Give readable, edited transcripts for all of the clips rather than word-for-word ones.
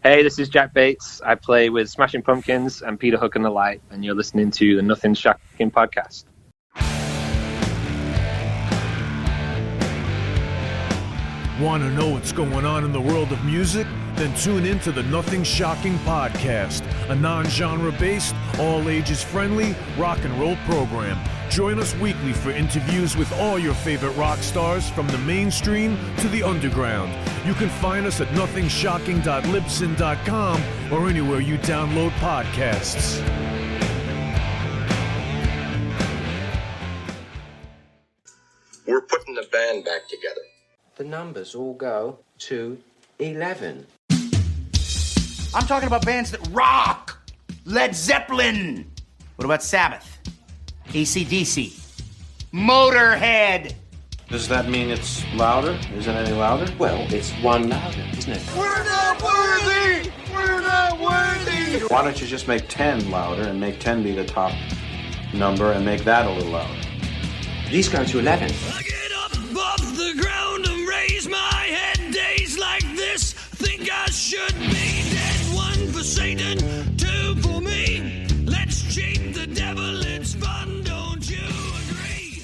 Hey, this is Jack Bates. I play with Smashing Pumpkins and Peter Hook and the Light, and you're listening to the Nothing Shocking podcast. Want to know what's going on in the world of music? Then tune in to the Nothing Shocking podcast, a non-genre based, all ages friendly rock and roll program. Join us weekly for interviews with all your favorite rock stars from the mainstream to the underground. You can find us at nothingshocking.libsyn.com or anywhere you download podcasts. We're putting the band back together. The numbers all go to 11. I'm talking about bands that rock. Led Zeppelin. What about Sabbath? AC/DC. Motorhead. Does that mean it's louder? Is it any louder? Well, it's one louder, isn't it? We're not worthy! We're not worthy! Why don't you just make 10 louder and make 10 be the top number and make that a little louder? These go to 11. I get up off the ground and raise my head. Days like this, think I should be dead. One for Satan, two for me. Let's cheat the devil, it's fun, don't you agree?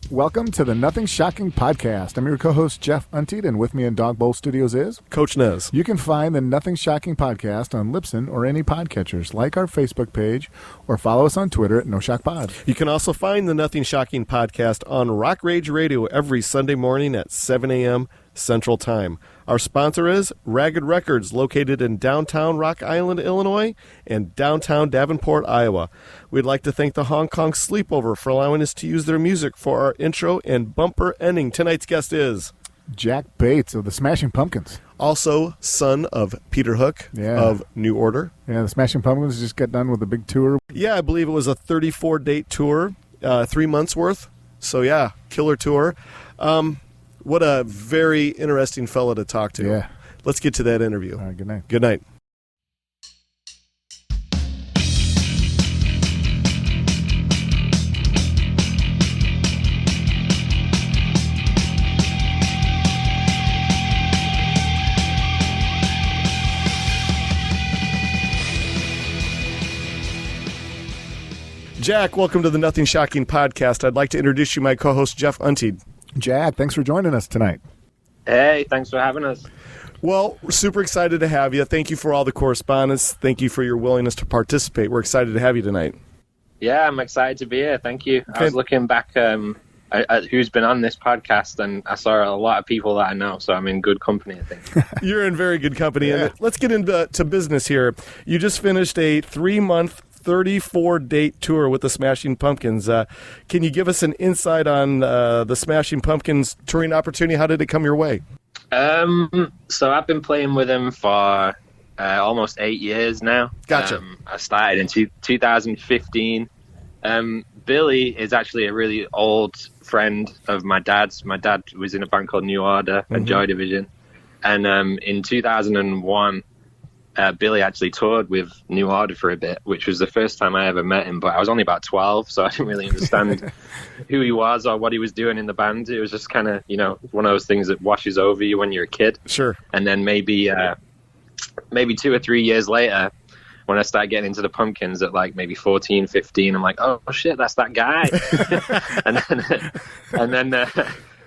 Welcome to the Nothing Shocking podcast. I'm your co-host, Jeff Untied, and with me in Dog Bowl Studios is Coach Nez. You can find the Nothing Shocking podcast on Libsyn or any podcatchers. Like our Facebook page or follow us on Twitter at NoShockPod. You can also find the Nothing Shocking podcast on Rock Rage Radio every Sunday morning at 7 a.m. Central Time. Our sponsor is Ragged Records, located in downtown Rock Island, Illinois, and downtown Davenport, Iowa. We'd like to thank the Hong Kong Sleepover for allowing us to use their music for our intro and bumper ending. Tonight's guest is Jack Bates of the Smashing Pumpkins. Also son of Peter Hook of New Order. Yeah, the Smashing Pumpkins just got done with a big tour. Yeah, I believe it was a 34-date tour, 3 months worth. So yeah, killer tour. What a very interesting fella to talk to. Yeah. Let's get to that interview. All right, good night. Good night. Jack, welcome to the Nothing Shocking podcast. I'd like to introduce you my co-host, Jeff Untied. Jack, thanks for joining us tonight. Hey, thanks for having us. Well, we're super excited to have you. Thank you for all the correspondence. Thank you for your willingness to participate. We're excited to have you tonight. Yeah, I'm excited to be here. Thank you. I was looking back at who's been on this podcast, and I saw a lot of people that I know, so I'm in good company, I think. You're in very good company. Yeah. And let's get into business here. You just finished a 3-month 34-date tour with the Smashing Pumpkins. Can you give us an insight on the Smashing Pumpkins touring opportunity? How did it come your way? So I've been playing with them for almost 8 years now. Gotcha. I started in 2015. Billy is actually a really old friend of my dad's. My dad was in a band called New Order and Joy Division. And in 2001, Billy actually toured with New Order for a bit, which was the first time I ever met him, but I was only about 12, so I didn't really understand who he was or what he was doing in the band. It was just kind of, one of those things that washes over you when you're a kid. Sure. And then maybe 2 or 3 years later, when I started getting into the Pumpkins at like maybe 14, 15, I'm like, oh shit, that's that guy. and then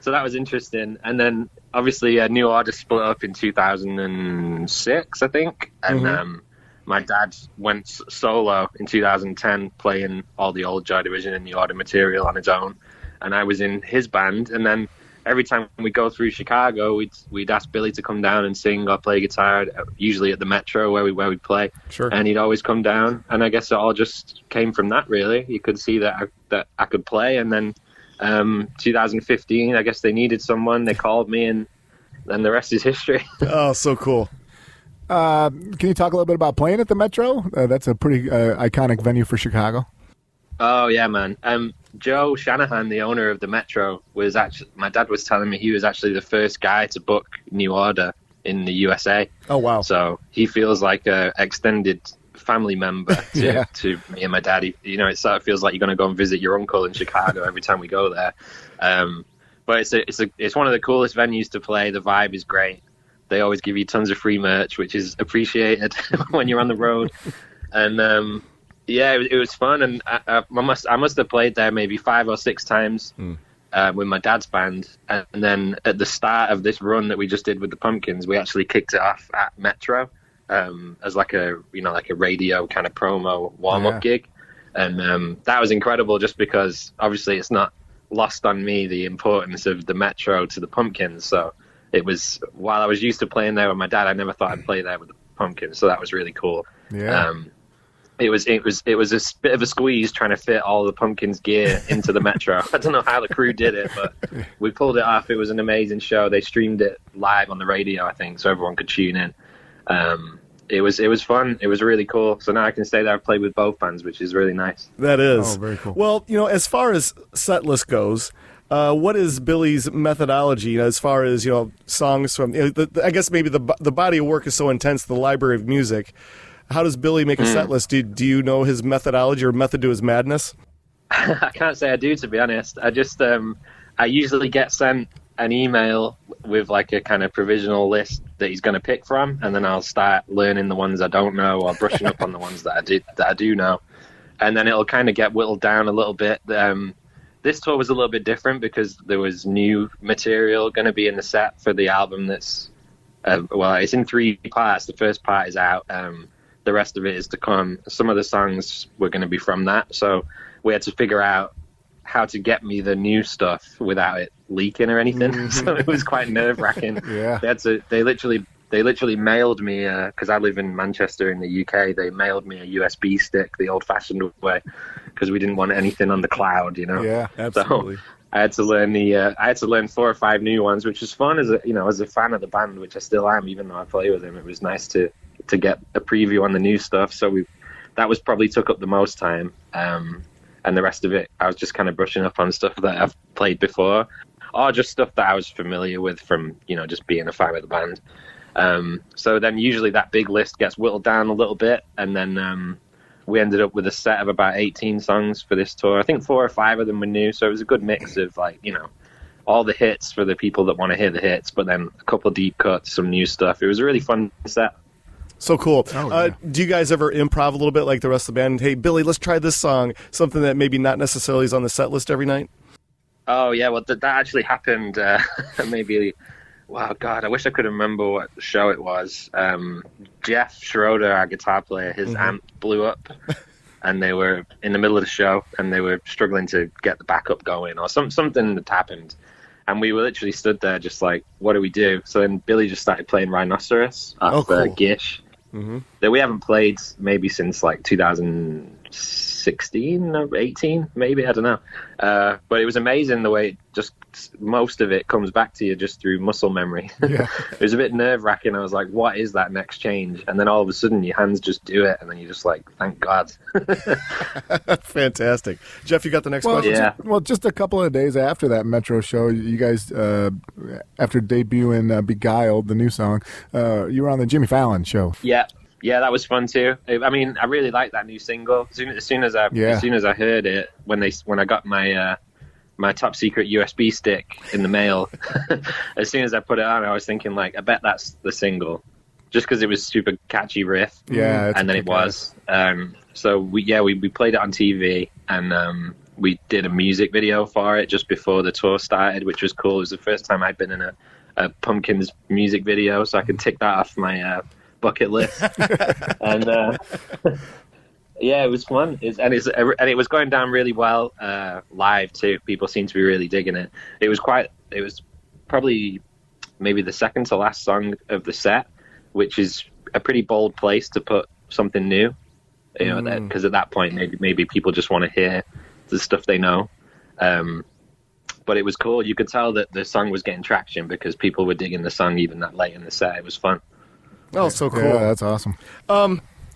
so that was interesting. And then obviously New Order split up in 2006, I think. And my dad went solo in 2010, playing all the old Joy Division and New Order material on his own. And I was in his band. And then every time we go through Chicago, we'd ask Billy to come down and sing or play guitar, usually at the Metro where we'd play. Sure. And he'd always come down. And I guess it all just came from that, really. You could see that I could play. And then 2015, I guess they needed someone. They called me, and then the rest is history. Oh, so cool. Can you talk a little bit about playing at the Metro? That's a pretty iconic venue for Chicago. Oh, yeah, man. Joe Shanahan, the owner of the Metro, was actually, my dad was telling me he was actually the first guy to book New Order in the USA. Oh, wow. So he feels like an extended family member to me and my dad. It sort of feels like you're going to go and visit your uncle in Chicago every time we go there. But it's one of the coolest venues to play. The vibe is great. they always give you tons of free merch, which is appreciated when you're on the road. And yeah, it was fun. And I must have played there maybe 5 or 6 times with my dad's band. And then at the start of this run that we just did with the Pumpkins, we actually kicked it off at Metro as like a radio kind of promo warm-up gig. And that was incredible, just because obviously it's not lost on me the importance of the Metro to the Pumpkins. So it was, while I was used to playing there with my dad, I never thought I'd play there with the Pumpkins. So that was really cool. Yeah. It was a bit of a squeeze trying to fit all the Pumpkins gear into the Metro. I don't know how the crew did it, but we pulled it off. It was an amazing show. They streamed it live on the radio, I think, so everyone could tune in. It was fun. It was really cool. So now I can say that I've played with both bands, which is really nice. That is. Oh, very cool. Well, as far as set list goes, what is Billy's methodology as far as, songs from, I guess maybe the body of work is so intense, the library of music. How does Billy make a set list? Do you know his methodology or method to his madness? I can't say I do, to be honest. I just, I usually get sent an email with like a kind of provisional list that he's going to pick from, and then I'll start learning the ones I don't know or brushing up on the ones that I do know. And then it'll kind of get whittled down a little bit. This tour was a little bit different because there was new material going to be in the set for the album that's, it's in 3 parts. The first part is out. The rest of it is to come. Some of the songs were going to be from that. So we had to figure out how to get me the new stuff without it leaking or anything. So it was quite nerve-wracking. Yeah. They literally mailed me, because I live in Manchester in the UK, they mailed me a USB stick the old-fashioned way, because we didn't want anything on the cloud, Yeah, absolutely. So I had to learn 4 or 5 new ones, which was fun as a fan of the band, which I still am, even though I play with them. It was nice to get a preview on the new stuff. So that was probably took up the most time. And the rest of it, I was just kind of brushing up on stuff that I've played before, or just stuff that I was familiar with from, just being a fan of the band. So then usually that big list gets whittled down a little bit, and then we ended up with a set of about 18 songs for this tour. I think 4 or 5 of them were new, so it was a good mix of all the hits for the people that want to hear the hits, but then a couple of deep cuts, some new stuff. It was a really fun set. So cool. Oh, yeah. Do you guys ever improv a little bit like the rest of the band? Hey, Billy, let's try this song. Something that maybe not necessarily is on the set list every night? Oh, yeah. Well, that actually happened maybe... Wow, God, I wish I could remember what show it was. Jeff Schroeder, our guitar player, his amp blew up. And they were in the middle of the show, and they were struggling to get the backup going, or something had happened. And we were literally stood there just like, what do we do? So then Billy just started playing Rhinoceros off Gish. That we haven't played maybe since like 2016 or 18, maybe, I don't know. But it was amazing the way most of it comes back to you just through muscle memory. Yeah. It was a bit nerve-wracking. I was like, what is that next change? And then all of a sudden your hands just do it, and then you're just like, thank God. Fantastic. Jeff, you got the next question? Yeah. Just a couple of days after that Metro show, you guys, after debuting Beguiled, the new song, you were on the Jimmy Fallon show. Yeah, that was fun too. I mean, I really liked that new single. As soon as I heard it, when I got my top secret USB stick in the mail, as soon as I put it on, I was thinking like, I bet that's the single, just because it was super catchy riff. Yeah, and then it was. So we played it on TV, and we did a music video for it just before the tour started, which was cool. It was the first time I'd been in a Pumpkins music video, so I could tick that off my bucket list. And yeah, it was fun. And it was going down really well live too. People seemed to be really digging it. It was probably maybe the second to last song of the set, which is a pretty bold place to put something new, because at that point maybe people just want to hear the stuff they know. But it was cool. You could tell that the song was getting traction because people were digging the song even that late in the set. It was fun. Oh, so cool. Yeah, that's awesome.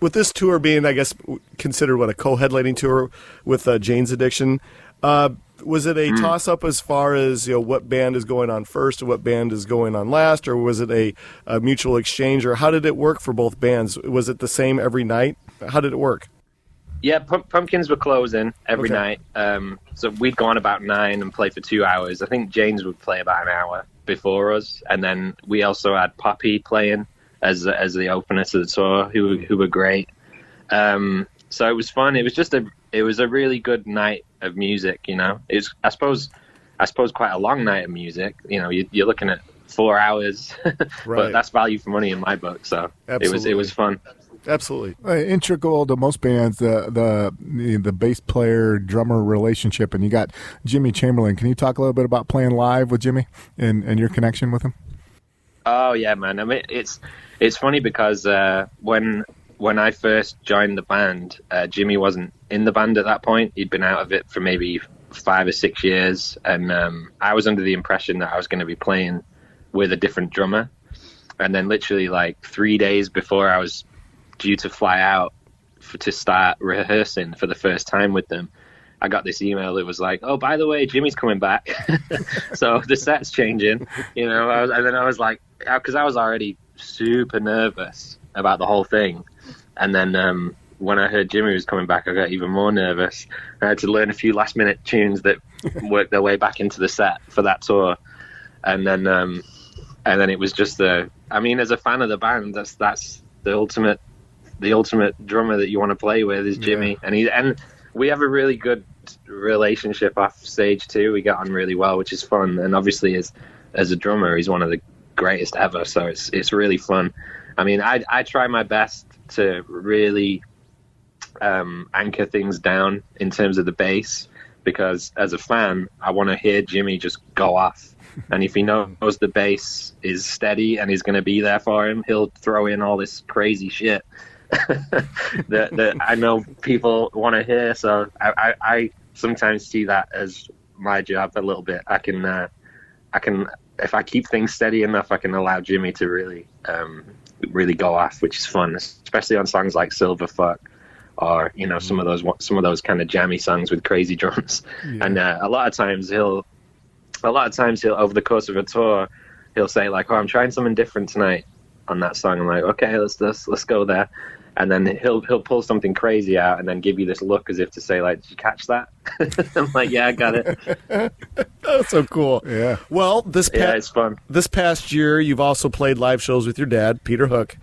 With this tour being, I guess, considered a co-headlining tour with Jane's Addiction, was it a toss-up as far as what band is going on first or what band is going on last, or was it a mutual exchange, or how did it work for both bands? Was it the same every night? How did it work? Yeah, Pumpkins were closing every Okay. night. So we'd go on about 9 and play for 2 hours. I think James would play about an hour before us, and then we also had Poppy playing as the opener to the tour, who were great. So it was fun. It was a really good night of music. You know, it's I suppose quite a long night of music. You know, you're looking at 4 hours, Right. but that's value for money in my book. So Absolutely. it was fun. Absolutely. Integral to most bands, the bass player drummer relationship, and you got Jimmy Chamberlain. Can you talk a little bit about playing live with Jimmy and your connection with him? Oh yeah, man. I mean, it's funny because when I first joined the band, Jimmy wasn't in the band at that point. He'd been out of it for maybe 5 or 6 years, and I was under the impression that I was going to be playing with a different drummer. And then literally like 3 days before I was due to fly out to start rehearsing for the first time with them, I got this email that was like, oh, by the way, Jimmy's coming back. So the set's changing, you know. And then I was like, because I was already super nervous about the whole thing. And then when I heard Jimmy was coming back, I got even more nervous. I had to learn a few last minute tunes that worked their way back into the set for that tour. And then it was just I mean, as a fan of the band, that's the ultimate drummer that you want to play with is Jimmy. Yeah. And we have a really good relationship off stage too. We get on really well, which is fun. And obviously as a drummer, he's one of the greatest ever. So it's really fun. I mean, I try my best to really anchor things down in terms of the bass, because as a fan, I want to hear Jimmy just go off. And if he knows the bass is steady and he's going to be there for him, he'll throw in all this crazy shit that I know people want to hear. So I sometimes see that as my job a little bit. I can if I keep things steady enough, I can allow Jimmy to really go off, which is fun, especially on songs like Silver Fuck, or you know, some of those kind of jammy songs with crazy drums. Yeah. And a lot of times he'll over the course of a tour, he'll say like, oh, I'm trying something different tonight on that song. I'm like, okay, let's go there. And then he'll pull something crazy out and then give you this look as if to say like, did you catch that? I'm like, yeah, I got it. That's so cool. Yeah. Well, it's fun. This past year, you've also played live shows with your dad, Peter Hook.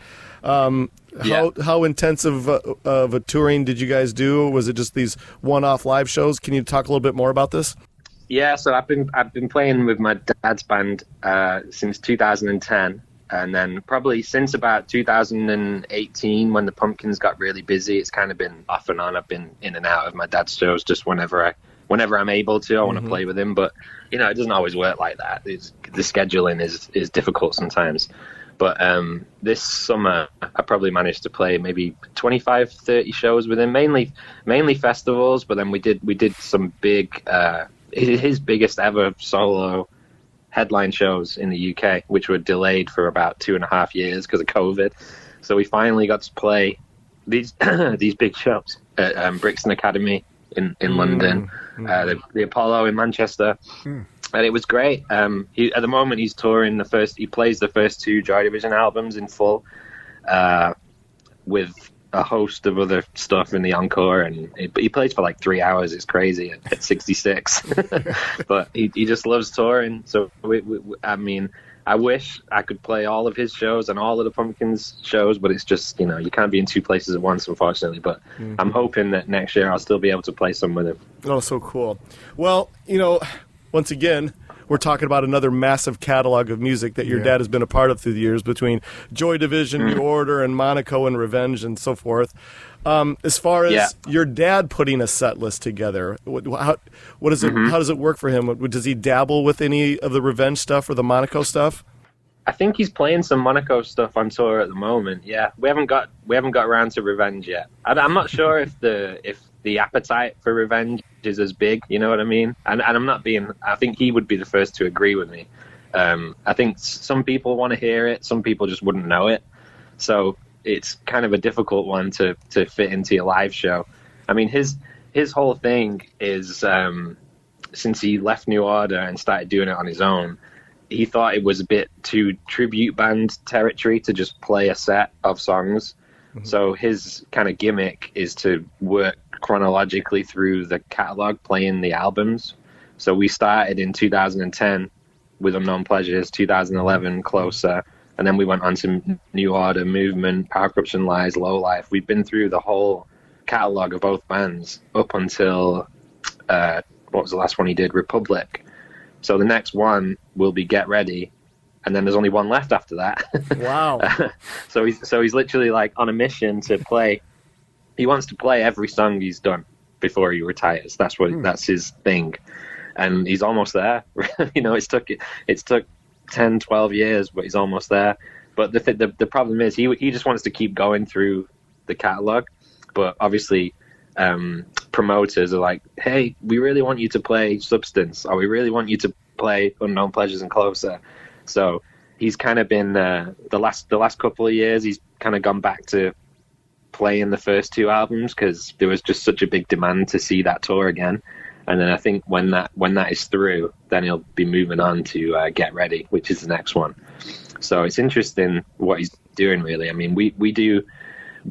How intensive of a touring did you guys do? Was it just these one-off live shows? Can you talk a little bit more about this? Yeah, so I've been playing with my dad's band since 2010, and then probably since about 2018 when the Pumpkins got really busy. It's kind of been off and on. I've been in and out of my dad's shows just whenever I'm able to. I want to play with him, but you know, it doesn't always work like that. The scheduling is difficult sometimes. But this summer, I probably managed to play maybe 25, 30 shows with him, mainly festivals. But then we did some big. His biggest ever solo headline shows in the UK, which were delayed for about 2.5 years because of COVID. So we finally got to play these big shows at Brixton Academy in London, the Apollo in Manchester, and it was great. At the moment he's touring he plays the first 2 Joy Division albums in full, with a host of other stuff in the encore, and he plays for like 3 hours. It's crazy at 66. But he just loves touring. So I mean, I wish I could play all of his shows and all of the Pumpkins shows, but it's just, you know, you can't be in 2 places at once, unfortunately. But I'm hoping that next year I'll still be able to play some with him. Oh, so cool. Well, you know, once again, we're talking about another massive catalog of music that your dad has been a part of through the years, between Joy Division, New Order, and Monaco and Revenge and so forth. As far as your dad putting a set list together, what is it? How does it work for him? Does he dabble with any of the Revenge stuff or the Monaco stuff? I think he's playing some Monaco stuff on tour at the moment. Yeah, we haven't got around to Revenge yet. I'm not sure if the appetite for Revenge is as big, you know what I mean? And I'm not being. I think he would be the first to agree with me. I think some people want to hear it, some people just wouldn't know it. So it's kind of a difficult one to fit into your live show. I mean, his whole thing is since he left New Order and started doing it on his own, he thought it was a bit too tribute band territory to just play a set of songs. So his kind of gimmick is to work chronologically through the catalog, playing the albums. So we started in 2010 with Unknown Pleasures, 2011 Closer, and then we went on to New Order, Movement, Power Corruption Lies, Low Life. We've been through the whole catalog of both bands up until what was the last one he did? Republic. So the next one will be Get Ready, and then there's only one left after that. Wow. So he's literally like on a mission to play. He wants to play every song he's done before he retires. That's his thing, and he's almost there. It's took 10, 12 years, but he's almost there. But the problem is he just wants to keep going through the catalog, but obviously promoters are like, hey, we really want you to play Substance, or we really want you to play Unknown Pleasures and Closer. So he's kind of been the last couple of years he's kind of gone back to playing the first two albums because there was just such a big demand to see that tour again. And then I think when that is through, then he'll be moving on to Get Ready, which is the next one. So it's interesting what he's doing, really. I mean,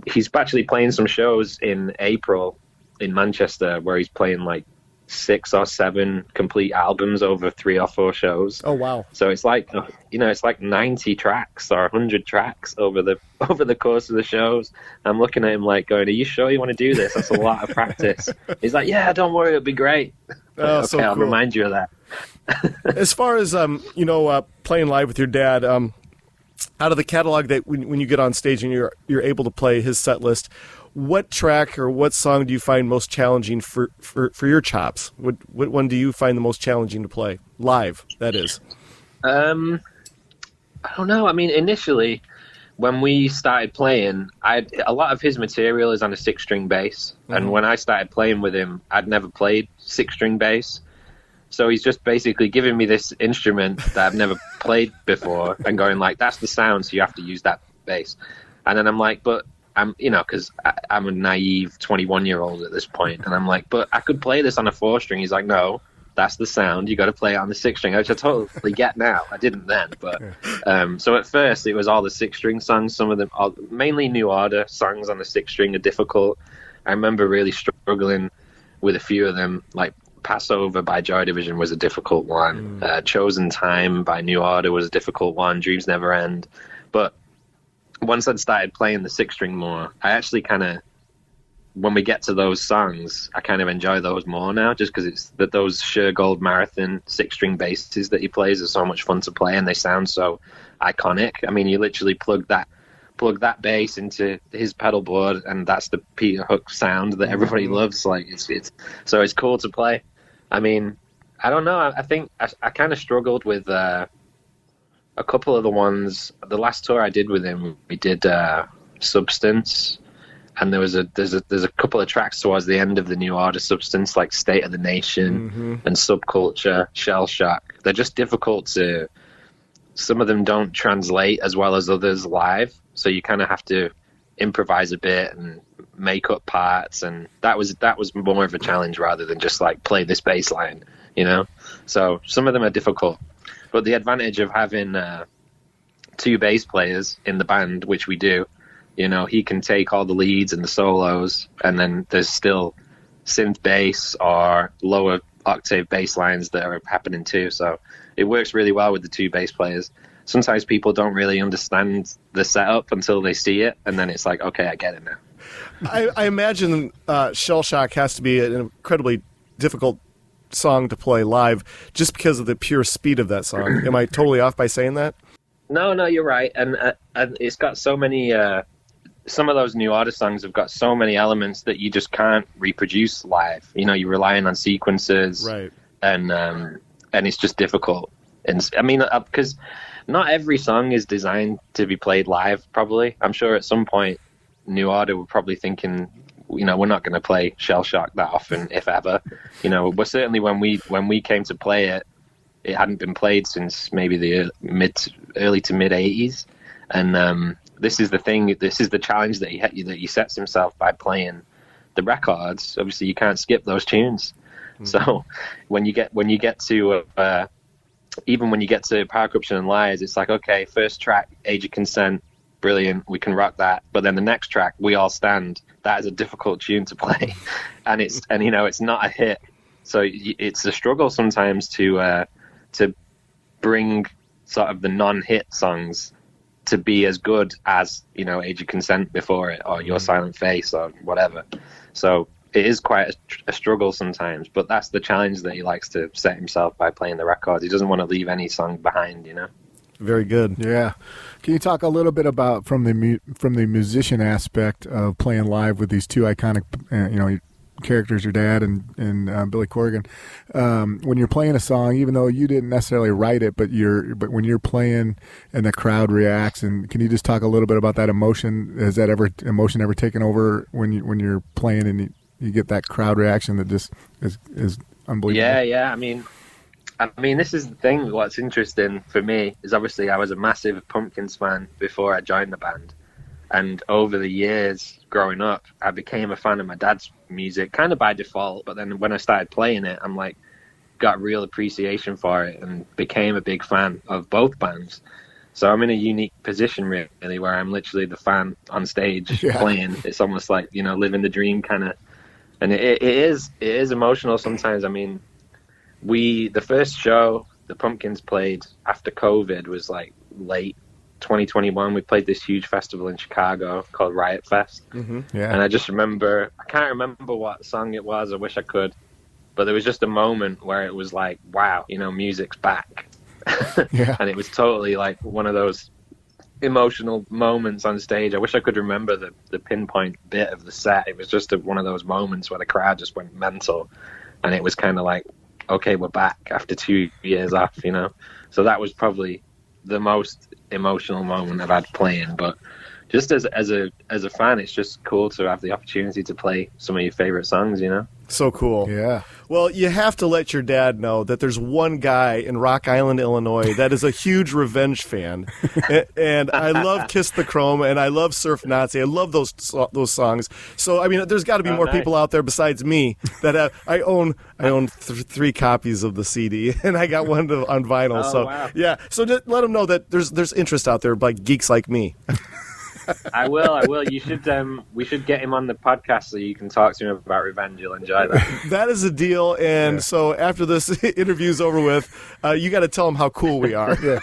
he's actually playing some shows in April in Manchester where he's playing like 6 or 7 complete albums over 3 or 4 shows. Oh, wow. So it's like, it's like 90 tracks or 100 tracks over the course of the shows. I'm looking at him like going, are you sure you want to do this? That's a lot of practice. He's like, yeah, don't worry, it'll be great. Oh, okay, so cool. I'll remind you of that. As far as, playing live with your dad, out of the catalog that when you get on stage and you're able to play his set list, what track or what song do you find most challenging for your chops? What one do you find the most challenging to play live? That is. I don't know. I mean, initially, when we started playing, a lot of his material is on a 6-string bass, and when I started playing with him, I'd never played 6-string bass. So he's just basically giving me this instrument that I've never played before and going like, that's the sound, so you have to use that bass. And then I'm like, but because I'm a naive 21-year-old at this point, and I'm like, but I could play this on a 4-string. He's like, no, that's the sound. You got to play it on the 6-string, which I totally get now. I didn't then, but so at first it was all the 6-string songs. Some of them, mainly New Order songs on the 6-string, are difficult. I remember really struggling with a few of them, like Passover by Joy Division was a difficult one. Chosen Time by New Order was a difficult one. Dreams Never End. But once I'd started playing the 6-string more, I actually kind of, when we get to those songs, I kind of enjoy those more now, just because it's that those Sure Gold Marathon 6-string basses that he plays are so much fun to play, and they sound so iconic. I mean, you literally plug that bass into his pedal board, and that's the Peter Hook sound that everybody loves. Like it's cool to play. I mean, I don't know. I think I kind of struggled with a couple of the ones. The last tour I did with him, we did Substance, and there's a couple of tracks towards the end of the New Order Substance, like State of the Nation and Subculture, Shell Shock. They're just difficult to. Some of them don't translate as well as others live, so you kind of have to improvise a bit and make up parts, and that was more of a challenge rather than just like play this bass line, So some of them are difficult, but the advantage of having 2 bass players in the band, which we do, he can take all the leads and the solos, and then there's still synth bass or lower octave bass lines that are happening too, so it works really well with the 2 bass players. Sometimes people don't really understand the setup until they see it, and then it's like, okay, I get it now. I imagine Shell Shock has to be an incredibly difficult song to play live just because of the pure speed of that song. Am I totally off by saying that? No, you're right. And it's got so many... some of those New Order songs have got so many elements that you just can't reproduce live. You're relying on sequences. Right. And it's just difficult. And I mean, because not every song is designed to be played live, probably. I'm sure at some point New Order were probably thinking, we're not going to play Shell Shock that often, if ever. But certainly when we came to play it, it hadn't been played since maybe the early to mid 80s. And this is the thing. This is the challenge that he sets himself by playing the records. Obviously, you can't skip those tunes. So when you get to even when you get to Power Corruption and Lies, it's like, okay, first track, Age of Consent, brilliant, we can rock that. But then the next track, We All Stand, that is a difficult tune to play, and it's not a hit. So it's a struggle sometimes to bring sort of the non-hit songs to be as good as, Age of Consent before it, or Your Silent Face, or whatever. So it is quite a struggle sometimes, but that's the challenge that he likes to set himself by playing the records. He doesn't want to leave any song behind, Very good. Yeah. Can you talk a little bit about from the musician aspect of playing live with these two iconic, characters, your dad and Billy Corgan? When you're playing a song, even though you didn't necessarily write it, but when you're playing and the crowd reacts, and can you just talk a little bit about that emotion? Has that emotion ever taken over when you're playing and you get that crowd reaction that just is unbelievable? Yeah. I mean, this is the thing. What's interesting for me is obviously I was a massive Pumpkins fan before I joined the band. And over the years growing up, I became a fan of my dad's music kind of by default. But then when I started playing it, I'm like, got real appreciation for it and became a big fan of both bands. So I'm in a unique position really where I'm literally the fan on stage playing. It's almost like, living the dream kind of. And it is emotional sometimes. I mean, the first show the Pumpkins played after COVID was like late 2021. We played this huge festival in Chicago called Riot Fest. Mm-hmm. Yeah. And I just remember, I can't remember what song it was. I wish I could. But there was just a moment where it was like, wow, music's back. Yeah. And it was totally like one of those emotional moments on stage. I wish I could remember the pinpoint bit of the set. It was just one of those moments where the crowd just went mental. And it was kind of like, okay, we're back after 2 years off, So that was probably the most emotional moment I've had playing. But just as a fan, it's just cool to have the opportunity to play some of your favorite songs, So cool. Yeah. Well, you have to let your dad know that there's one guy in Rock Island, Illinois that is a huge Revenge fan. And I love Kiss the Chrome and I love Surf Nazi. I love those songs. So, I mean, there's got to be more people out there besides me that I own 3 copies of the CD and I got one on vinyl. Oh, so, wow. yeah. So just let them know that there's interest out there by geeks like me. I will. You should. We should get him on the podcast so you can talk to him about Revenge. You'll enjoy that. That is a deal. And so after this interview's over with, you got to tell him how cool we are. Yeah.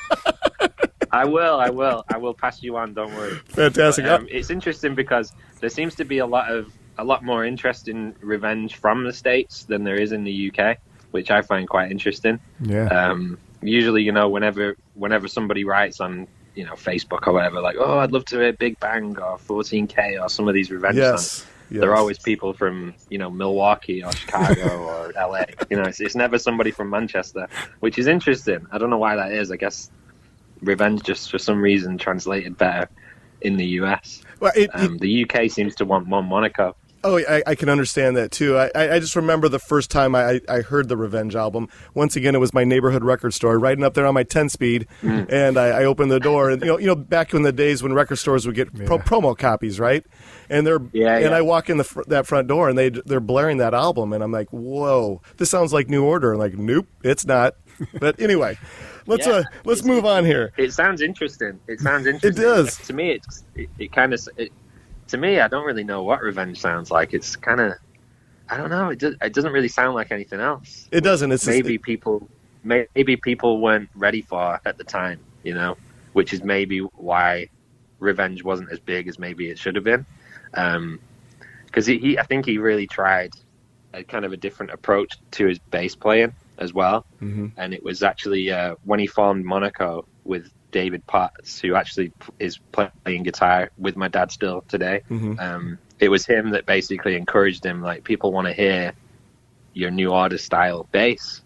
I will pass you on. Don't worry. Fantastic. But, it's interesting because there seems to be a lot more interest in Revenge from the States than there is in the UK, which I find quite interesting. Yeah. Usually, whenever somebody writes on Facebook or whatever, like, oh, I'd love to hear Big Bang or 14K or some of these Revenge songs. Yes. They're always people from, Milwaukee or Chicago or LA. It's never somebody from Manchester, which is interesting. I don't know why that is. I guess Revenge just for some reason translated better in the US. Well, the UK seems to want more Monaco. Oh, I can understand that, too. I just remember the first time I heard the Revenge album. Once again, it was my neighborhood record store, riding up there on my 10-speed, and I opened the door. And, back in the days when record stores would get promo copies, right? And I walk in that front door, and they're blaring that album, and I'm like, whoa, this sounds like New Order. And like, nope, it's not. But anyway, let's move on here. It sounds interesting. It does. To me, to me, I don't really know what Revenge sounds like. It's kind of, I don't know. It doesn't really sound like anything else. It doesn't. It's maybe people weren't ready for at the time, which is maybe why Revenge wasn't as big as maybe it should have been. Because I think he really tried a kind of a different approach to his bass playing as well. Mm-hmm. And it was actually when he formed Monaco with David Potts, who actually is playing guitar with my dad still today. Mm-hmm. It was him that basically encouraged him, like, people want to hear your New Order style bass.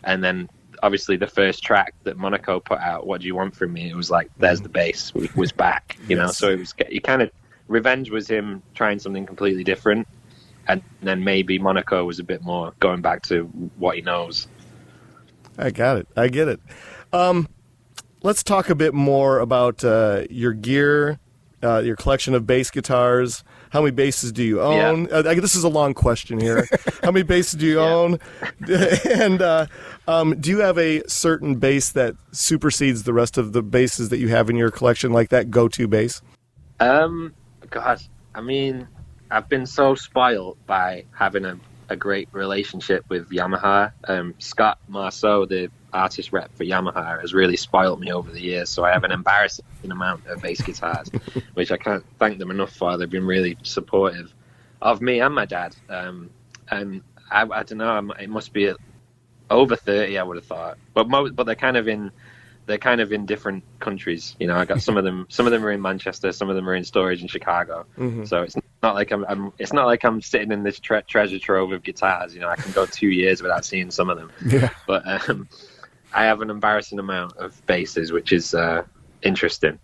And then obviously the first track that Monaco put out, What Do You Want From Me, it was like, there's the bass was back, so it was, you kind of, Revenge was him trying something completely different. And then maybe Monaco was a bit more going back to what he knows. I got it. I get it. Let's talk a bit more about your gear your collection of bass guitars. How many basses do you own? Yeah. This is a long question here. How many basses do you own? And do you have a certain bass that supersedes the rest of the basses that you have in your collection, like that go-to bass? God, I mean, I've been so spoiled by having a great relationship with Yamaha. Scott Marceau, the artist rep for Yamaha, has really spoiled me over the years, so I have an embarrassing amount of bass guitars, which I can't thank them enough for. They've been really supportive of me and my dad. And I don't know, it must be over 30, I would have thought, but they're kind of in different countries. You know, I got some of them are in Manchester, some of them are in storage in Chicago. So it's not like I'm sitting in this treasure trove of guitars. You know, I can go 2 years without seeing some of them. Yeah. But I have an embarrassing amount of basses, which is interesting.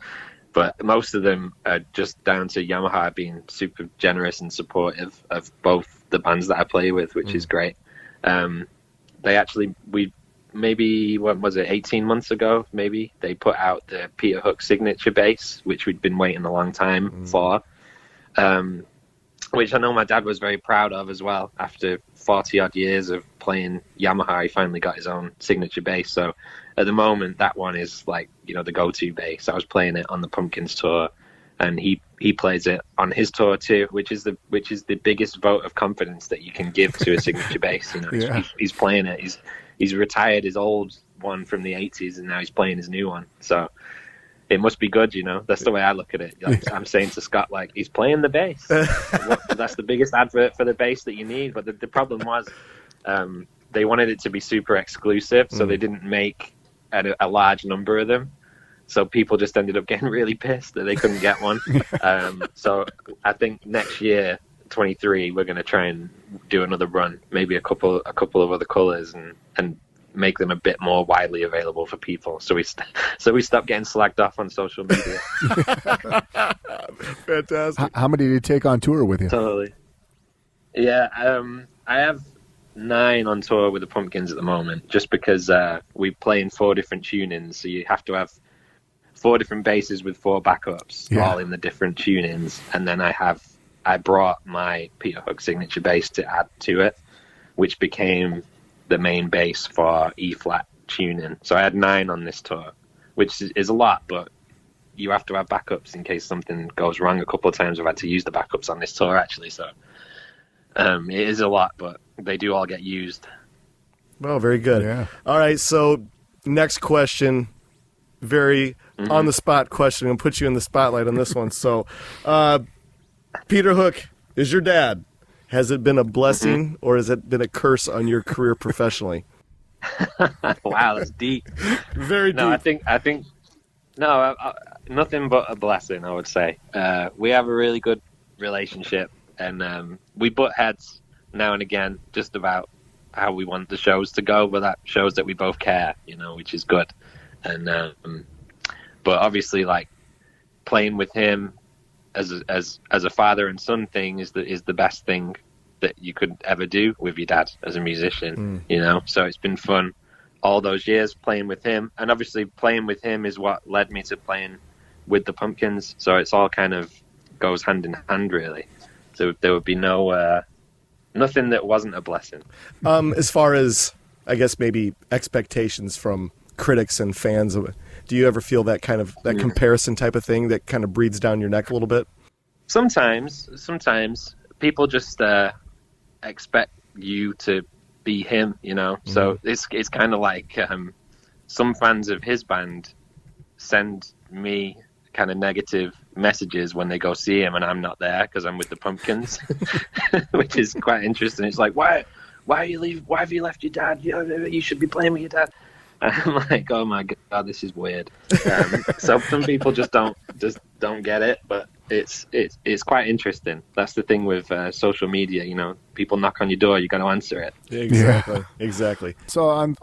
But most of them are just down to Yamaha being super generous and supportive of both the bands that I play with, which is great. Maybe, what was it, 18 months ago, maybe, they put out the Peter Hook signature bass, which we'd been waiting a long time for, which I know my dad was very proud of as well. After 40-odd years of playing Yamaha, he finally got his own signature bass. So at the moment, that one is like, you know, the go-to bass. I was playing it on the Pumpkins tour, and he plays it on his tour too, which is the biggest vote of confidence that you can give to a signature bass. You know, he's playing it. He's retired his old one from the 80s, and now he's playing his new one. So it must be good, you know. That's the way I look at it. Like, I'm saying to Scott, like, he's playing the bass. That's the biggest advert for the bass that you need. But the problem was they wanted it to be super exclusive, so they didn't make a large number of them. So people just ended up getting really pissed that they couldn't get one. So I think next year, 23, we're going to try and do another run, maybe a couple of other colors, and make them a bit more widely available for people. So we stop getting slagged off on social media. Fantastic. How many did you take on tour with you? Totally. Yeah, I have 9 on tour with the Pumpkins at the moment, just because we play in 4 different tunings, so you have to have 4 different basses with 4 backups, all in the different tunings, and then I brought my Peter Hook signature bass to add to it, which became the main bass for E-flat tuning. So I had 9 on this tour, which is a lot, but you have to have backups in case something goes wrong. A couple of times I've had to use the backups on this tour, actually, so it is a lot, but they do all get used. Well, very good. Yeah. All right, so next question, very on-the-spot question. I'm going to put you in the spotlight on this one. So, Peter Hook is your dad. Has it been a blessing or has it been a curse on your career professionally? Wow, that's deep. Very deep. No, I think nothing but a blessing, I would say. We have a really good relationship, and we butt heads now and again just about how we want the shows to go, but that shows that we both care, you know, which is good. And but obviously, like, playing with him as a father and son thing is the best thing that you could ever do with your dad as a musician, you know. So it's been fun all those years playing with him, and obviously playing with him is what led me to playing with the Pumpkins. So it's all kind of goes hand in hand, really. So there would be nothing that wasn't a blessing. As far as, I guess, maybe expectations from critics and fans, do you ever feel that kind of comparison type of thing that kind of breathes down your neck a little bit? Sometimes people just expect you to be him, you know. So it's kind of like some fans of his band send me kind of negative messages when they go see him and I'm not there because I'm with the Pumpkins, which is quite interesting. It's like, why have you left your dad? You should be playing with your dad. I'm like, oh my god, this is weird. So some people just don't get it, but it's quite interesting. That's the thing with social media, you know. People knock on your door, you got to answer it. Exactly. So on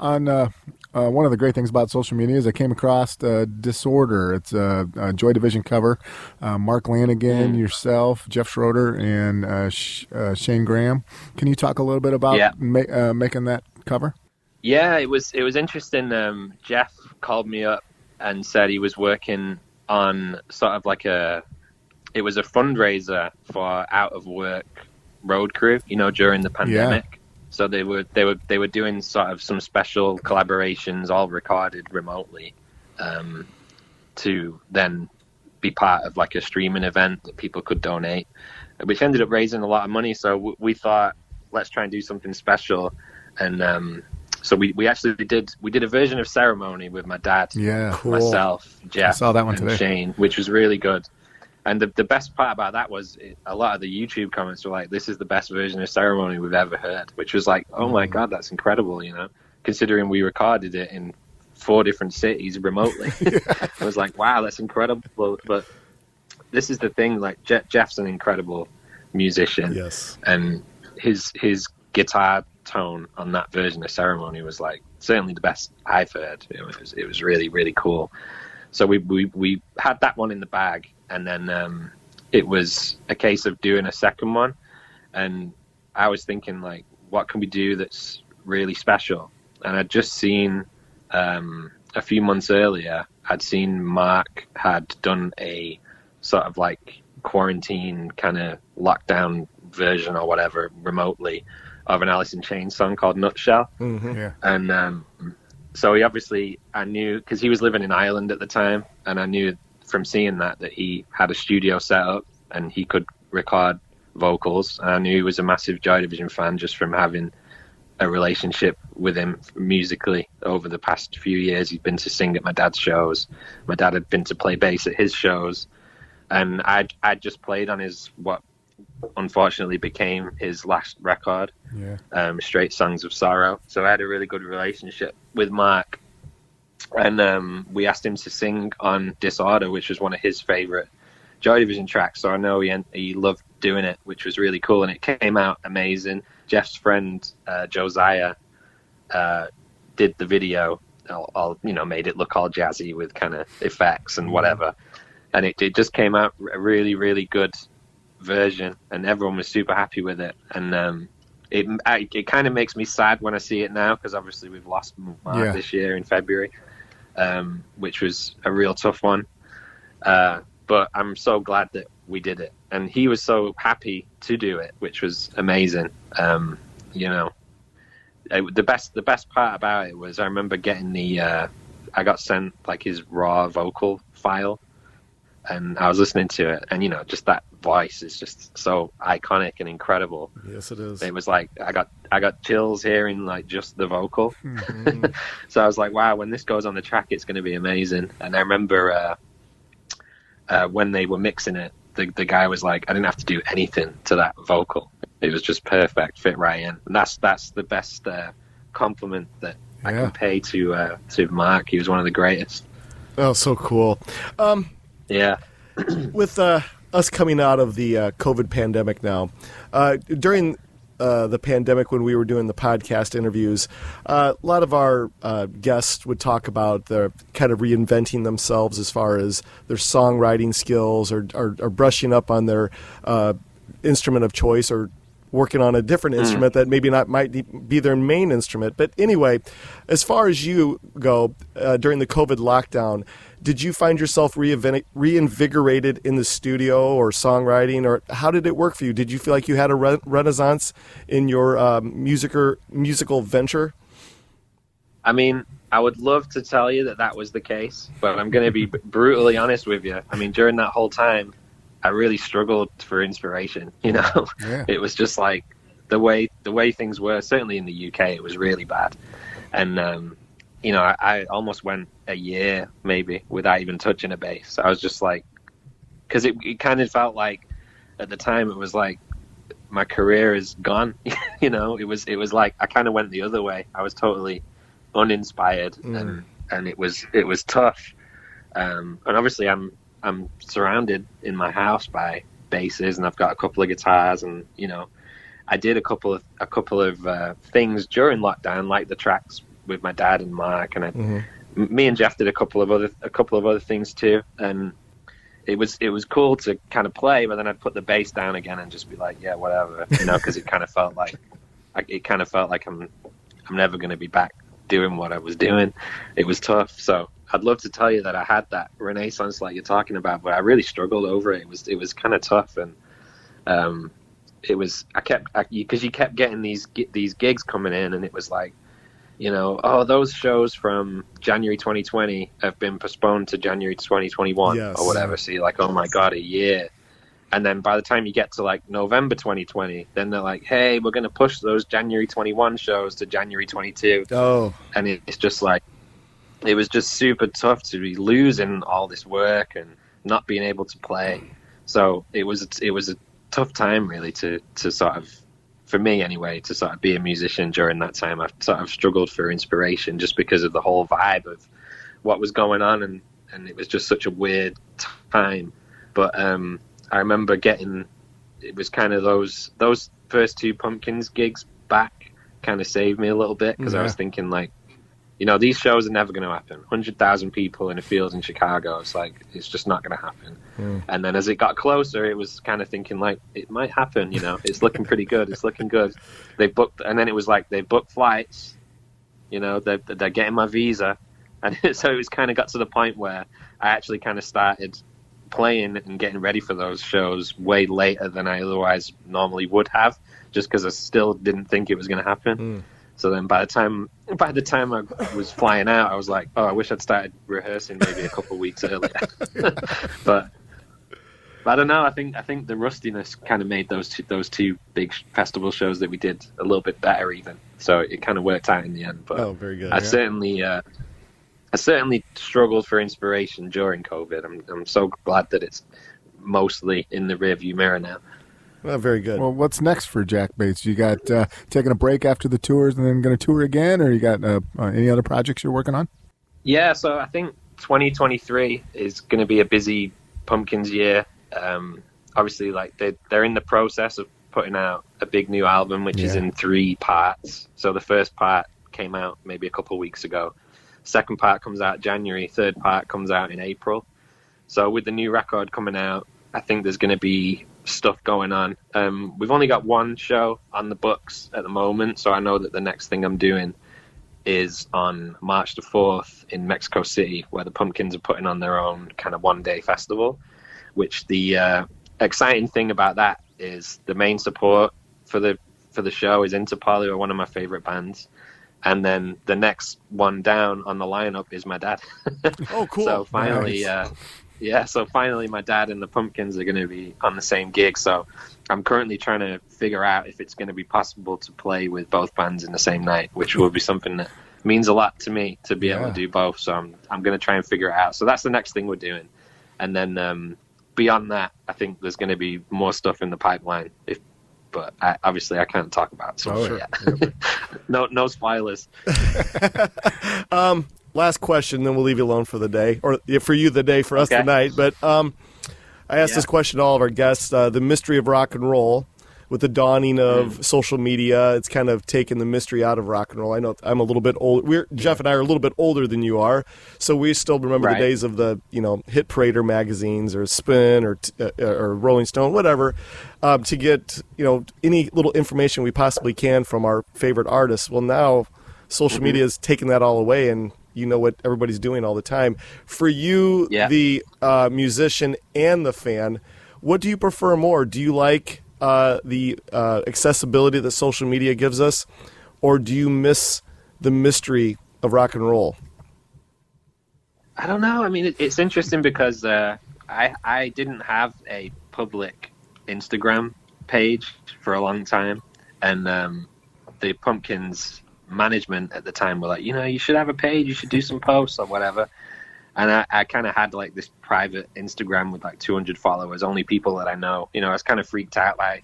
one of the great things about social media is I came across Disorder. It's a Joy Division cover. Mark Lanigan, yourself, Jeff Schroeder, and Shane Graham. Can you talk a little bit about making that cover? Yeah, it was interesting. Jeff called me up and said he was working on sort of like a it was a fundraiser for out of work road crew, during the pandemic. Yeah. So they were doing sort of some special collaborations, all recorded remotely, to then be part of like a streaming event that people could donate, which ended up raising a lot of money. So we thought, let's try and do something special, and so we actually did a version of Ceremony with my dad, Cool. myself, Jeff, I saw that one and today. Shane, which was really good. And the best part about that was a lot of the YouTube comments were like, this is the best version of Ceremony we've ever heard, which was like, oh my God, that's incredible, considering we recorded it in 4 different cities remotely. I was like, wow, that's incredible. But this is the thing, like Jeff's an incredible musician. Yes. And his guitar tone on that version of Ceremony was like certainly the best I've heard. It was really, really cool. So we had that one in the bag, and then it was a case of doing a second one. And I was thinking, like, what can we do that's really special? And I'd just seen a few months earlier, I'd seen Mark had done a sort of like quarantine kind of lockdown version or whatever remotely of an Alice in Chains song called Nutshell. Mm-hmm. Yeah. And so I knew, because he was living in Ireland at the time, and I knew from seeing that he had a studio set up and he could record vocals. And I knew he was a massive Joy Division fan just from having a relationship with him musically over the past few years. He'd been to sing at my dad's shows. My dad had been to play bass at his shows. And I'd just played on what unfortunately became his last record, Straight Songs of Sorrow. So I had a really good relationship with Mark, and we asked him to sing on Disorder, which was one of his favorite Joy Division tracks. So I know he loved doing it, which was really cool, and it came out amazing. Jeff's friend Josiah did the video, all made it look all jazzy with kind of effects and whatever, and it just came out a really, really good version, and everyone was super happy with it. And it kind of makes me sad when I see it now, because obviously we've lost Mark this year in February, which was a real tough one. But I'm so glad that we did it, and he was so happy to do it, which was amazing. The best part about it was I remember getting I got sent like his raw vocal file, and I was listening to it, and just that voice is just so iconic and incredible. Yes, it is. It was like I got chills hearing like just the vocal. Mm-hmm. So I was like, wow, when this goes on the track, it's going to be amazing. And I remember when they were mixing it, the guy was like, I didn't have to do anything to that vocal. It was just perfect, fit right in. And that's the best compliment that I can pay to Mark. He was one of the greatest. Oh, so cool. Yeah. With us coming out of the COVID pandemic now, during the pandemic when we were doing the podcast interviews, a lot of our guests would talk about their kind of reinventing themselves as far as their songwriting skills or brushing up on their instrument of choice, or working on a different instrument that maybe might be their main instrument. But anyway, as far as you go, during the COVID lockdown, did you find yourself reinvigorated in the studio or songwriting, or how did it work for you? Did you feel like you had a renaissance in your musical venture? I mean, I would love to tell you that was the case, but I'm going to be brutally honest with you. I mean, during that whole time, I really struggled for inspiration. It was just like the way things were. Certainly in the UK, it was really bad, and I almost went a year maybe without even touching a bass. I was just like, because it kind of felt like at the time it was like my career is gone. It was like I kind of went the other way. I was totally uninspired, and it was tough. And obviously I'm surrounded in my house by basses, and I've got a couple of guitars, and I did a couple of things during lockdown, like the tracks with my dad and Mark, and me and Jeff did a couple of other things too, and it was cool to kind of play, but then I'd put the bass down again and just be like, yeah, whatever, because it kind of felt like I'm never going to be back doing what I was doing. It was tough, so I'd love to tell you that I had that renaissance like you're talking about, but I really struggled over it. It was kind of tough, and because you kept getting these gigs coming in, and it was like, oh, those shows from January 2020 have been postponed to January 2021 or whatever. So you're like, oh my God, a year. And then by the time you get to like November 2020, then they're like, hey, we're going to push those January 21 shows to January 22. Oh. And it's just like, it was just super tough to be losing all this work and not being able to play. So it was a tough time really to sort of, for me anyway, to sort of be a musician during that time. I sort of struggled for inspiration just because of the whole vibe of what was going on, and it was just such a weird time. But I remember it was kind of those first two Pumpkins gigs back kind of saved me a little bit, because I was thinking like, these shows are never going to happen. 100,000 people in a field in Chicago. It's like, it's just not going to happen. And then as it got closer, it was kind of thinking like, it might happen, it's looking pretty good. It's looking good. They booked, and then it was like, they booked flights, they're getting my visa. And so it was kind of got to the point where I actually kind of started playing and getting ready for those shows way later than I otherwise normally would have, just because I still didn't think it was going to happen. So then by the time I was flying out, I was like, oh, I wish I'd started rehearsing maybe a couple of weeks earlier. but I don't know. I think the rustiness kind of made those two big festival shows that we did a little bit better even. So it kind of worked out in the end. But very good. I certainly struggled for inspiration during COVID. I'm so glad that it's mostly in the rearview mirror now. Well, very good. Well, what's next for Jack Bates? You got taking a break after the tours and then going to tour again, or you got any other projects you're working on? Yeah, so I think 2023 is going to be a busy Pumpkins year. Obviously, like they're in the process of putting out a big new album, which is in 3 parts. So the first part came out maybe a couple of weeks ago. Second part comes out January. Third part comes out in April. So with the new record coming out, I think there's going to be stuff going on. We've only got one show on the books at the moment, so I know that the next thing I'm doing is on March the 4th in Mexico City, where the Pumpkins are putting on their own kind of one-day festival, which the exciting thing about that is the main support for the show is Interpol, who are one of my favorite bands. And then the next one down on the lineup is my dad. Oh, cool. So finally, nice. So finally my dad and the Pumpkins are going to be on the same gig. So I'm currently trying to figure out if it's going to be possible to play with both bands in the same night, which will be something that means a lot to me to be able to do both. So I'm going to try and figure it out. So that's the next thing we're doing. And then beyond that, I think there's going to be more stuff in the pipeline. But obviously I can't talk about it. So yet. No spoilers. Last question, then we'll leave you alone for the day, or for you the day, for us the night. But I asked this question to all of our guests. The mystery of rock and roll, with the dawning of social media, it's kind of taken the mystery out of rock and roll. I know I'm a little bit old. Jeff and I are a little bit older than you are, so we still remember the days of the Hit Parader magazines or Spin or Rolling Stone, whatever, to get any little information we possibly can from our favorite artists. Well, now social media has taken that all away, and you know what everybody's doing all the time. For you, the musician and the fan, what do you prefer more? Do you like the accessibility that social media gives us, or do you miss the mystery of rock and roll? I don't know. I mean, it's interesting because I didn't have a public Instagram page for a long time, and the Pumpkins management at the time were like, you should have a page, you should do some posts or whatever. And I kind of had like this private Instagram with like 200 followers, only people that I know. I was kind of freaked out by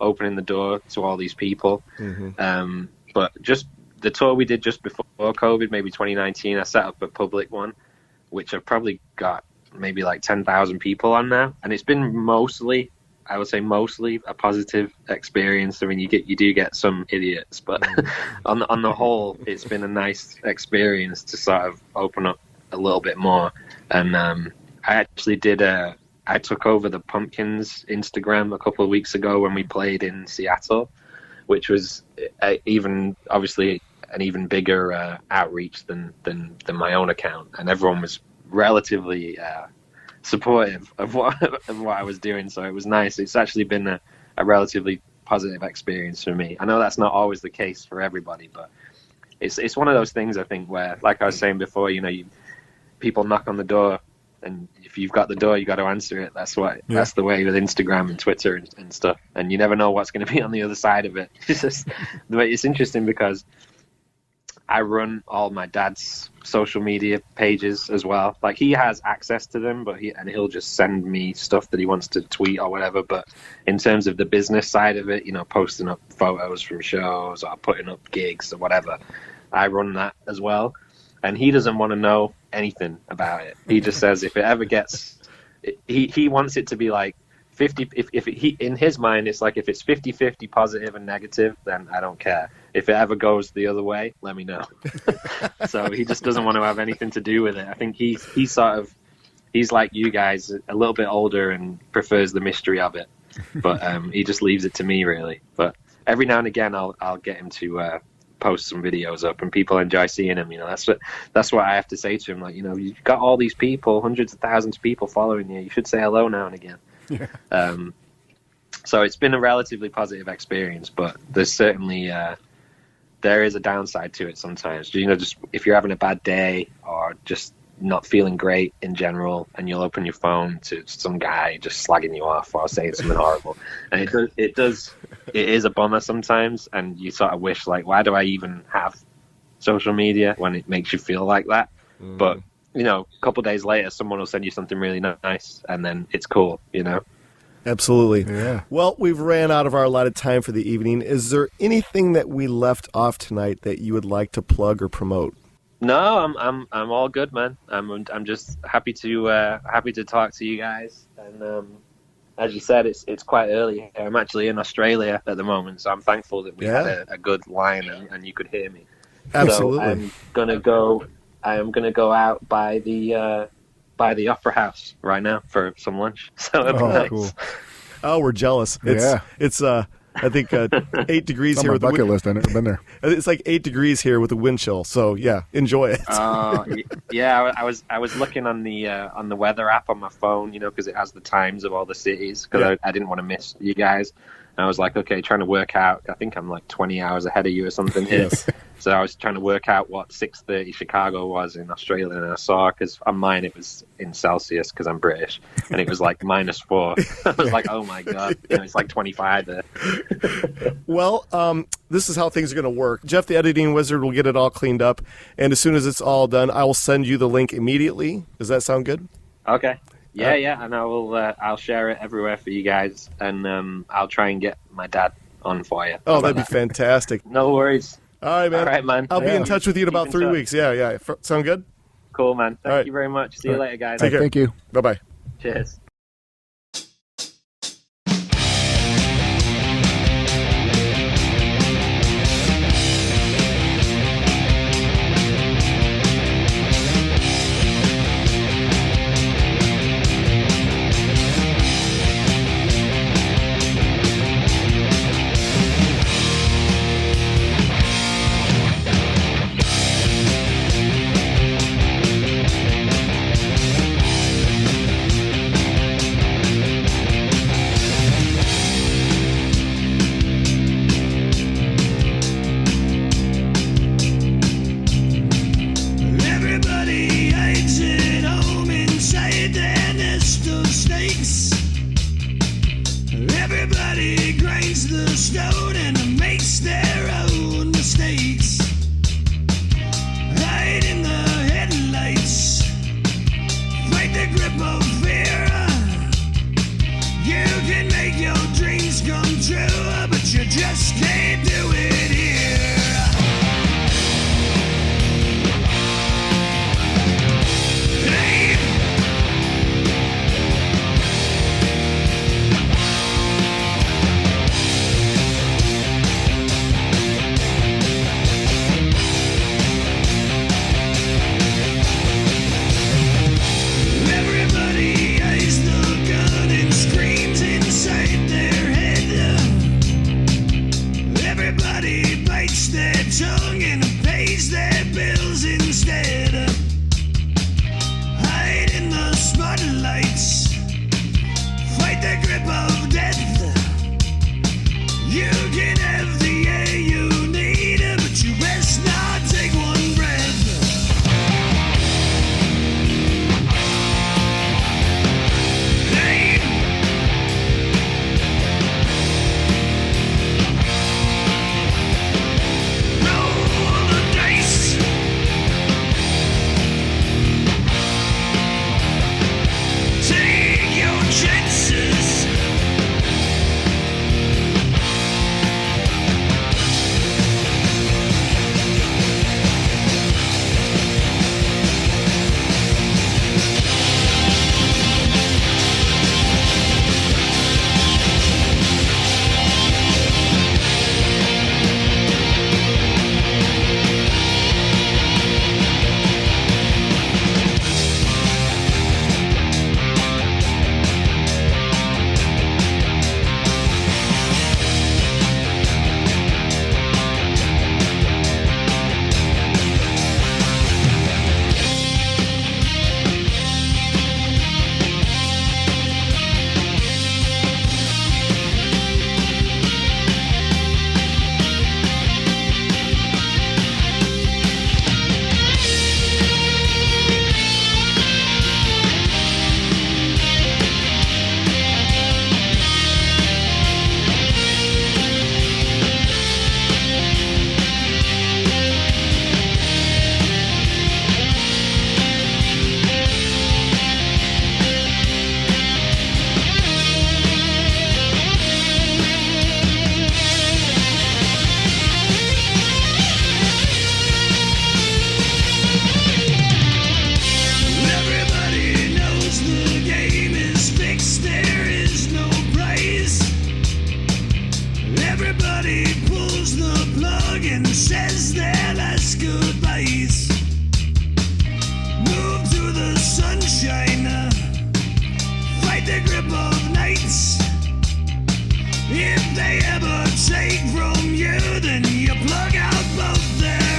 opening the door to all these people. But just the tour we did just before COVID, maybe 2019, I set up a public one, which I've probably got maybe like 10,000 people on now. And it's been mostly a positive experience. I mean, you do get some idiots, but on the whole, it's been a nice experience to sort of open up a little bit more. And I actually I took over the Pumpkins Instagram a couple of weeks ago when we played in Seattle, which was even obviously an even bigger outreach than my own account, and everyone was relatively supportive of what I was doing. So it was nice. It's actually been a relatively positive experience for me. I know that's not always the case for everybody, but it's one of those things, I think, where, like I was saying before, people knock on the door, and if you've got the door, you got to answer it. That's the way with Instagram and Twitter and stuff. And you never know what's going to be on the other side of it. It's interesting because I run all my dad's social media pages as well. Like, he has access to them, but he'll just send me stuff that he wants to tweet or whatever. But in terms of the business side of it, posting up photos from shows or putting up gigs or whatever, I run that as well. And he doesn't want to know anything about it. He just says if it ever gets, he wants it to be like 50. If he, in his mind, it's like if it's 50-50 positive and negative, then I don't care. If it ever goes the other way, let me know. So he just doesn't want to have anything to do with it. I think he's like you guys, a little bit older and prefers the mystery of it. But he just leaves it to me, really. But every now and again, I'll get him to post some videos up, and people enjoy seeing him. That's what I have to say to him. Like, you've got all these people, hundreds of thousands of people following you. You should say hello now and again. Yeah. So it's been a relatively positive experience, but there's certainly there is a downside to it sometimes. Just if you're having a bad day or just not feeling great in general, and you'll open your phone to some guy just slagging you off or saying something horrible, and it is a bummer sometimes, and you sort of wish, like, why do I even have social media when it makes you feel like that? But a couple of days later, someone will send you something really nice, and then it's cool. Absolutely. Yeah. Well, we've ran out of our allotted time for the evening. Is there anything that we left off tonight that you would like to plug or promote? No, I'm all good, man. I'm just happy to talk to you guys. And as you said, it's quite early here. I'm actually in Australia at the moment, so I'm thankful that we had a good line and you could hear me. Absolutely. So I am gonna go out by the Opera House right now for some lunch. So it'll be nice. Cool. Oh, we're jealous. It's I think 8 degrees it's here on with my the bucket list. I've never been there. It's like 8 degrees here with the wind chill. So yeah, enjoy it. Yeah, I was looking on the weather app on my phone, because it has the times of all the cities. Because I didn't want to miss you guys. And I was like, okay, trying to work out. I think I'm like 20 hours ahead of you or something here. Yes. So I was trying to work out what 6:30 Chicago was in Australia, and I saw, because on mine it was in Celsius because I'm British, and it was like -4. I was like, oh my god, it's like 25 there. Well, this is how things are going to work. Jeff, the editing wizard, will get it all cleaned up, and as soon as it's all done, I will send you the link immediately. Does that sound good? Okay. Yeah, and I'll share it everywhere for you guys, and I'll try and get my dad on for you. Oh, that'd be fantastic. No worries. All right, man. All right, man. I'll be in touch with you in about 3 weeks. Yeah. Sound good? Cool, man. Thank you very much. See you later, guys. Take care. Thank you. Bye-bye. Cheers. Everybody Everybody pulls the plug and says their last goodbyes. Move to the sunshine, fight the grip of nights. If they ever take from you, then you plug out both their